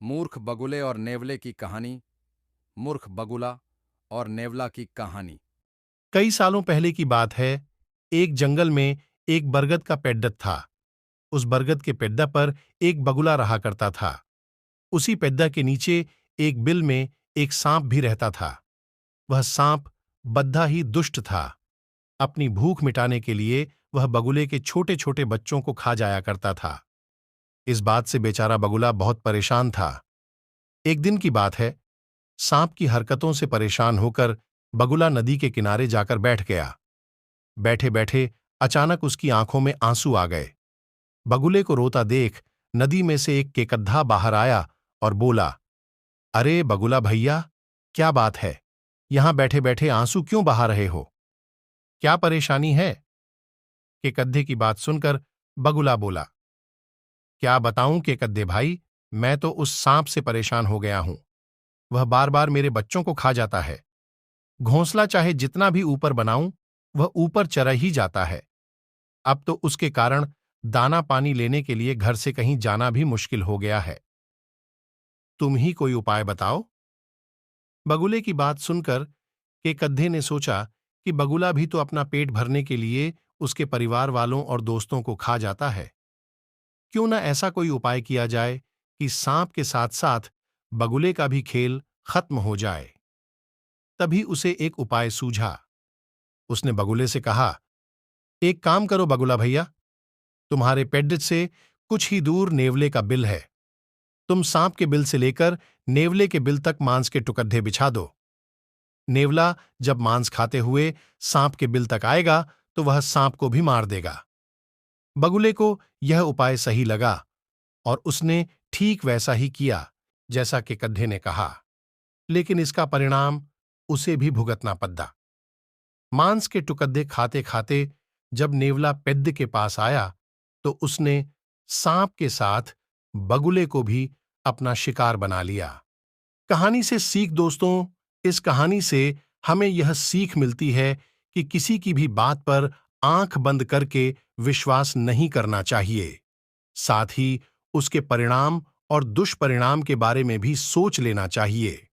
मूर्ख बगुले और नेवले की कहानी। मूर्ख बगुला और नेवला की कहानी। कई सालों पहले की बात है। एक जंगल में एक बरगद का पेड्डा था। उस बरगद के पेड्डा पर एक बगुला रहा करता था। उसी पेड्डा के नीचे एक बिल में एक सांप भी रहता था। वह सांप बद्धा ही दुष्ट था। अपनी भूख मिटाने के लिए वह बगुले के छोटे छोटे बच्चों को खा जाया करता था। इस बात से बेचारा बगुला बहुत परेशान था। एक दिन की बात है। सांप की हरकतों से परेशान होकर बगुला नदी के किनारे जाकर बैठ गया। बैठे बैठे अचानक उसकी आंखों में आंसू आ गए। बगुले को रोता देख नदी में से एक केकद्धा बाहर आया और बोला, अरे बगुला भैया, क्या बात है? यहां बैठे बैठे आंसू क्यों बहा रहे हो? क्या परेशानी है? केकद्धे की बात सुनकर बगुला बोला, क्या बताऊं केकद्धे भाई, मैं तो उस सांप से परेशान हो गया हूं। वह बार बार मेरे बच्चों को खा जाता है। घोंसला चाहे जितना भी ऊपर बनाऊं, वह ऊपर चढ़ ही जाता है। अब तो उसके कारण दाना पानी लेने के लिए घर से कहीं जाना भी मुश्किल हो गया है। तुम ही कोई उपाय बताओ। बगुले की बात सुनकर केकद्धे ने सोचा कि बगुला भी तो अपना पेट भरने के लिए उसके परिवार वालों और दोस्तों को खा जाता है। क्यों ना ऐसा कोई उपाय किया जाए कि सांप के साथ साथ बगुले का भी खेल खत्म हो जाए। तभी उसे एक उपाय सूझा। उसने बगुले से कहा, एक काम करो बगुला भैया, तुम्हारे पेड्डे से कुछ ही दूर नेवले का बिल है। तुम सांप के बिल से लेकर नेवले के बिल तक मांस के टुकड़े बिछा दो। नेवला जब मांस खाते हुए सांप के बिल तक आएगा तो वह सांप को भी मार देगा। बगुले को यह उपाय सही लगा और उसने ठीक वैसा ही किया जैसा कि केकद्धे ने कहा। लेकिन इसका परिणाम उसे भी भुगतना पड़ा। मांस के टुकड़े खाते खाते जब नेवला पेद्द के पास आया तो उसने सांप के साथ बगुले को भी अपना शिकार बना लिया। कहानी से सीख दोस्तों, इस कहानी से हमें यह सीख मिलती है कि किसी की भी बात पर आंख बंद करके विश्वास नहीं करना चाहिए। साथ ही उसके परिणाम और दुष्परिणाम के बारे में भी सोच लेना चाहिए।